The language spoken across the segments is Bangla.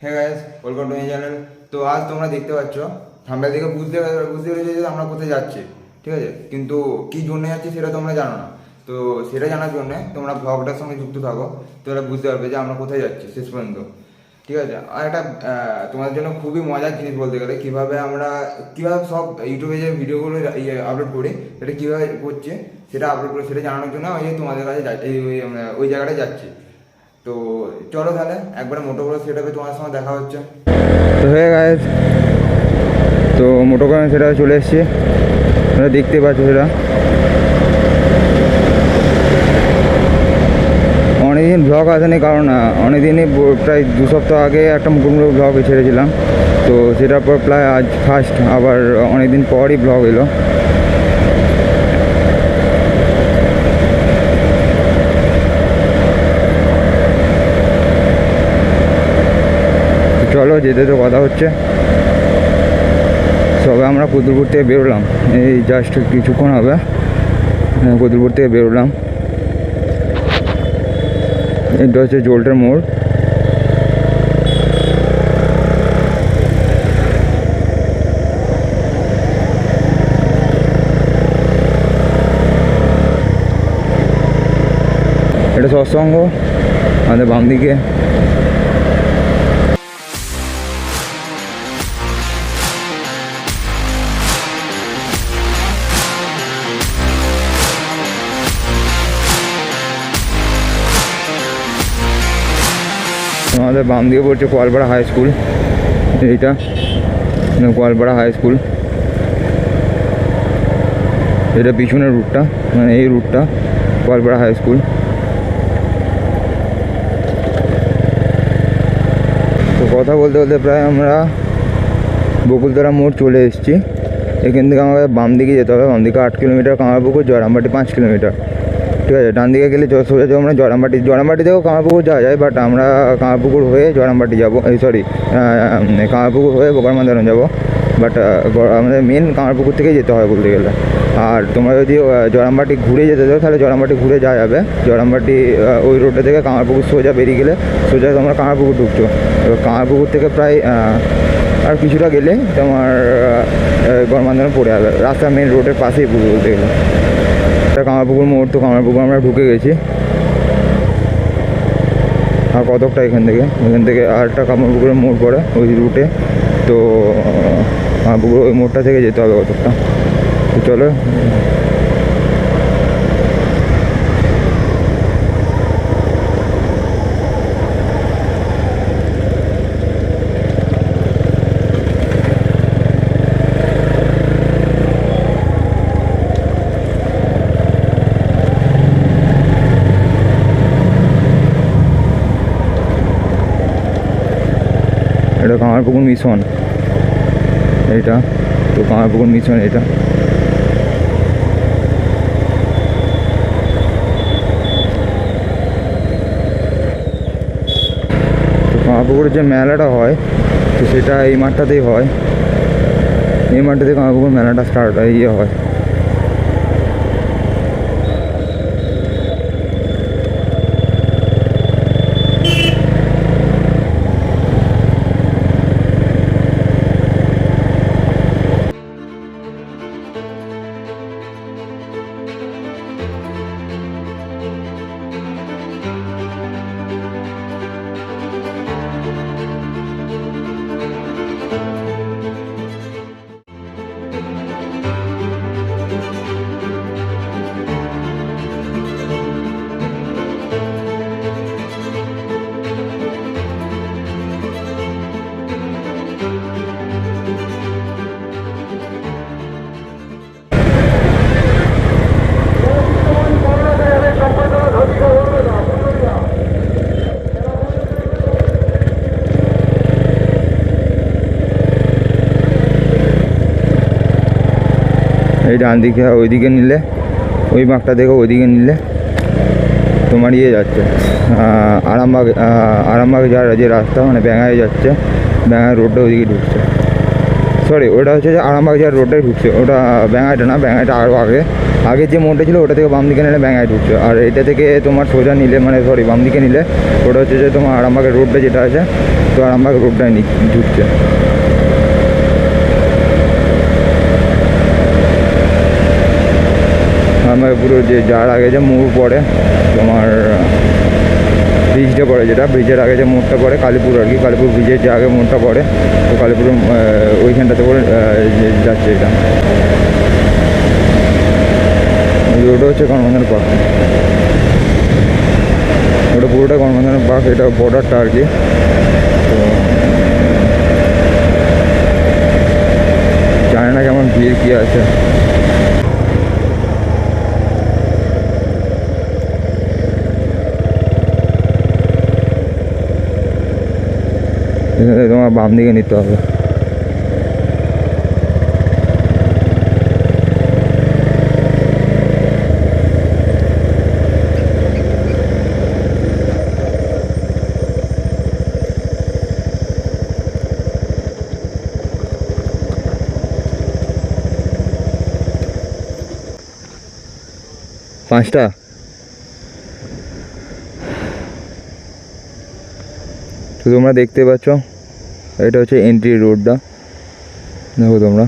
Hey guys, welcome to my channel. তো আজ তোমরা দেখতে পাচ্ছ থাম্বনেল থেকে বুঝতে পেরেছো যে আমরা কোথায় যাচ্ছি, ঠিক আছে? কিন্তু কি জন্য যাচ্ছি সেটা তোমরা জানো না। তো সেটা জানার জন্য তোমরা ব্লগটার সঙ্গে যুক্ত থাকো, তোমরা বুঝতে পারবে যে আমরা কোথায় যাচ্ছি শেষ পর্যন্ত, ঠিক আছে? আর একটা তোমাদের জন্য খুবই মজার জিনিস বলতে গেলে, কীভাবে সব ইউটিউবে যে ভিডিওগুলো আপলোড করি সেটা কীভাবে করছে সেটা আপলোড করে সেটা জানানোর জন্য ওই তোমাদের কাছে ওই জায়গাটায় যাচ্ছি। তো চলো তাহলে একবারে মোটো করে সেটাপে তোমার সঙ্গে দেখা হচ্ছে। তো হয়ে গাইস, তো মোটো করে সেটা চলে এসেছি, তোমরা দেখতে পাচ্ছ। সেটা অনেকদিন ব্লগ আসেনি, কারণ অনেকদিনই প্রায় 2 সপ্তাহ আগে একটা মুকুটমণিপুর ব্লগ ছেড়েছিলাম। তো সেটার পর প্রায় আজ ফার্স্ট আবার অনেকদিন পরই ব্লগ এলো। চলো, যেতে তো কথা হচ্ছে। সবে আমরা কতুলপুর থেকে বেরোলাম, এই জাস্ট কিছুক্ষণ হবে কতুলপুর থেকে বেরোলাম। এটা হচ্ছে জোল্টের মোড়। এটা সৎসঙ্গ, আমাদের বাম দিকে। আমাদের বাম দিকে পড়ছে কোয়ালপাড়া হাই স্কুল। এইটা কোয়ালপাড়া হাই স্কুল। এটা পিছনের রুটটা, মানে এই রুটটা কোয়ালপাড়া হাই স্কুল। তো কথা বলতে বলতে প্রায় আমরা বকুলতলা মোড় চলে এসেছি। এখান থেকে আমাদের বাম দিকে যেতে হবে। বাম দিকে 8 কিলোমিটার, কামারপুকুর জয়রামবাটি 5 কিলোমিটার, ঠিক আছে? ডান দিকে গেলে সোজা আমরা জয়রামবাটি থেকেও কামারপুকুর যাওয়া যায়, বাট আমরা কামারপুকুর হয়ে জয়রামবাটি যাবো, কামারপুকুর হয়ে বোকারমান্দারণ যাবো। বাট আমাদের মেন কামারপুকুর থেকেই যেতে হয় বলতে গেলে। আর তোমরা যদি জয়রামবাটি ঘুরে যেতে চাও তাহলে জয়রামবাটি ঘুরে যাওয়া যাবে। জয়রামবাটি ওই রোডটা থেকে কামারপুকুর সোজা বেরিয়ে গেলে সোজা তোমরা কামারপুকুর ঢুকছো। এবার কামারপুকুর থেকে প্রায় আর কিছুটা গেলে তোমার গড়মান্দারণ পড়ে যাবে। রাস্তা মেন রোডের পাশেই পুকুর বলতে গেলে। কামারপুকুর মোড়, তো কামারপুকুর আমরা ঢুকে গেছি। আর কতকটা এখান থেকে আর একটা কামারপুকুরের মোড় পড়ে ওই রুটে। তো কামারপুকুর ওই মোড়টা থেকে যেতে হবে কতকটা। তো চলো, এটা কামারপুকুর মিশন। এইটা তো কামারপুকুর মিশন। এটা তো কামারপুকুরের যে মেলাটা হয় তো সেটা এই মাঠটাতেই হয়। এই মাঠটাতে কামারপুকুর মেলাটা হয়। এই ডান দিকে ওইদিকে নিলে, ওই বাঁকটা দেখো, ওইদিকে নিলে তোমার যাচ্ছে আরামবাগ যাওয়ার যে রাস্তা, মানে ব্যাঙায় যাচ্ছে, ব্যাঙায় রোডটা ওইদিকে ঢুকছে। সরি ওটা হচ্ছে যে আরামবাগ যার রোডটাই ঢুকছে, ওটা ব্যাঙাইটা না, ব্যাঙাইটা আরও আগে যে মোড়টা ছিল ওটা থেকে বাম দিকে নিলে ব্যাঙাই ঢুকছে, আর এটা থেকে তোমার সোজা নিলে মানে সরি বাম দিকে নিলে ওটা হচ্ছে যে তোমার আরামবাগের রোডটা যেটা আছে, তো আরামবাগ রোডটাই ঢুকছে। আরামবাগ পুরো যে যার আগে যে মোড় পড়ে তোমার ব্রিজটা পড়ে, যেটা ব্রিজের আগে যে মোড়টা পড়ে কালীপুর আর কি, কালীপুর ব্রিজের যে আগে মোড়টা পড়ে, তো কালীপুর ওইখানটাতে করে যাচ্ছে এটা। ওটা হচ্ছে গণবন্ধন পার্ক, ওটা পুরোটা গণবন্ধন পার্ক, এটা বর্ডারটা আর কি। তো জানি না কেমন ভিড় কী আছে। তোমার বাম দিকে নিতে হবে। পাঁচটা তো তোমরা দেখতে পাচ্ছ, এটা হচ্ছে এন্ট্রি রোডটা, দেখো তোমরা।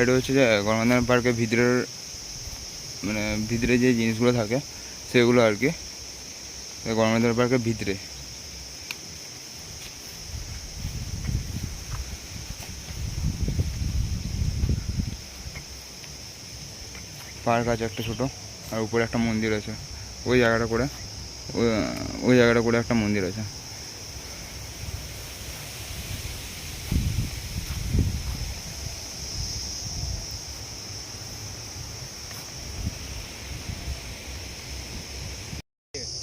এটা হচ্ছে যে গণবন্ধন পার্কের ভিতরের মানে ভিতরে যে জিনিসগুলো থাকে সেগুলো আর কি, গণবন্ধন পার্কের ভিতরে। পার্ক আছে একটা ছোটো, আর উপরে একটা মন্দির আছে, ওই জায়গাটা করে একটা মন্দির আছে।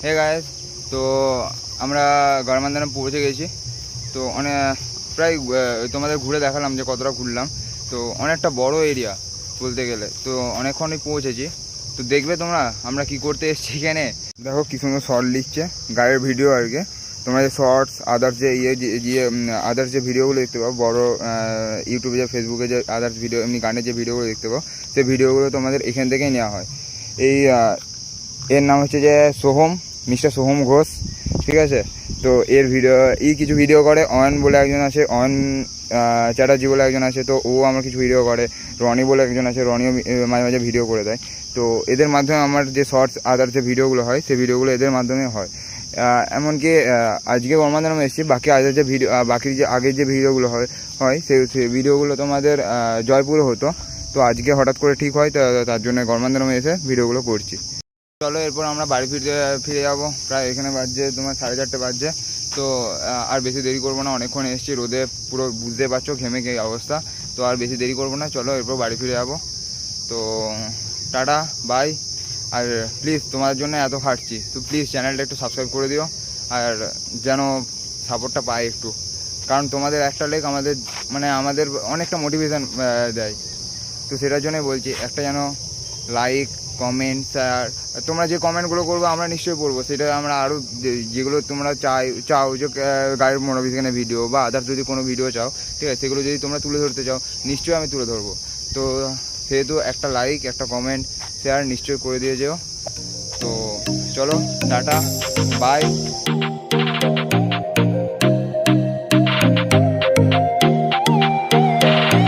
হে গাইস, তো আমরা গড়মান্দানে পৌঁছে গেছি। তো প্রায় তোমাদের ঘুরে দেখালাম যে কতটা ঘুরলাম। তো অনেকটা বড় এরিয়া বলতে গেলে, তো অনেকক্ষণই পৌঁছেছি। তো দেখবে তোমরা আমরা কি করতে এসেছি এখানে। দেখো কি সুন্দর শর্ট লিখছে, গাড়ির ভিডিও আর কি। তোমরা যে শর্টস আদার্স যে আদার্স যে ভিডিওগুলো দেখতে পাবো, বড় ইউটিউবে যে ফেসবুকে যে আদার্স ভিডিও এমনি গানের যে ভিডিওগুলো দেখতে পাবো, সেই ভিডিওগুলো তোমাদের এখান থেকেই নেওয়া হয়। এর নাম হচ্ছে যে সোহম, মিস্টার সোহম ঘোষ, ঠিক আছে। তো এর কিছু ভিডিও করে। অয়ন বলে একজন আছে, অয়ন চ্যাটার্জি বলে একজন আছে, তো ও আমার কিছু ভিডিও করে। রনি বলে একজন আছে, রনিও মাঝে মাঝে ভিডিও করে দেয়। তো এদের মাধ্যমে আমার যে শর্টস আদার্স যে ভিডিওগুলো হয়, সেই ভিডিওগুলো এদের মাধ্যমে হয়। এমনকি আজকে গণমাধ্যমে এসেছি, বাকি আগের যে আগের যে ভিডিওগুলো হয় সেই ভিডিওগুলো তোমাদের জয়পুরে হতো। তো আজকে হঠাৎ করে ঠিক হয়, তার জন্য গণমাধ্যমে এসে ভিডিওগুলো করছি। চলো এরপর আমরা বাড়ি ফিরে যাবো। প্রায় এখানে বাজছে তোমার 4:30 বাজছে। তো আর বেশি দেরি করবো না, অনেকক্ষণ এসেছি রোদে, পুরো বুঝতে পারছো ঘেমে কি অবস্থা। তো আর বেশি দেরি করবো না, চলো এরপর বাড়ি ফিরে যাবো। তো টাটা বাই। আর প্লিজ তোমাদের জন্য এত খাটছি, তো প্লিজ চ্যানেলটা একটু সাবস্ক্রাইব করে দিও, আর যেন সাপোর্টটা পাই একটু। কারণ তোমাদের একটা লাইক আমাদের অনেকটা মোটিভেশান দেয়। তো সেটার জন্যই বলছি, একটা যেন লাইক কমেন্টস, আর তোমরা যে কমেন্টগুলো করবো আমরা নিশ্চয়ই পড়বো। সেটা আমরা আরও যেগুলো তোমরা চাও যে গাড়ির মোটিভেশনের ভিডিও বা আদার্স যদি কোনো ভিডিও চাও, ঠিক আছে, সেগুলো যদি তোমরা তুলে ধরতে চাও নিশ্চয়ই আমি তুলে ধরবো। তো সেহেতু একটা লাইক একটা কমেন্ট শেয়ার নিশ্চয়ই করে দিয়ে যেও। তো চলো টাটা বাই।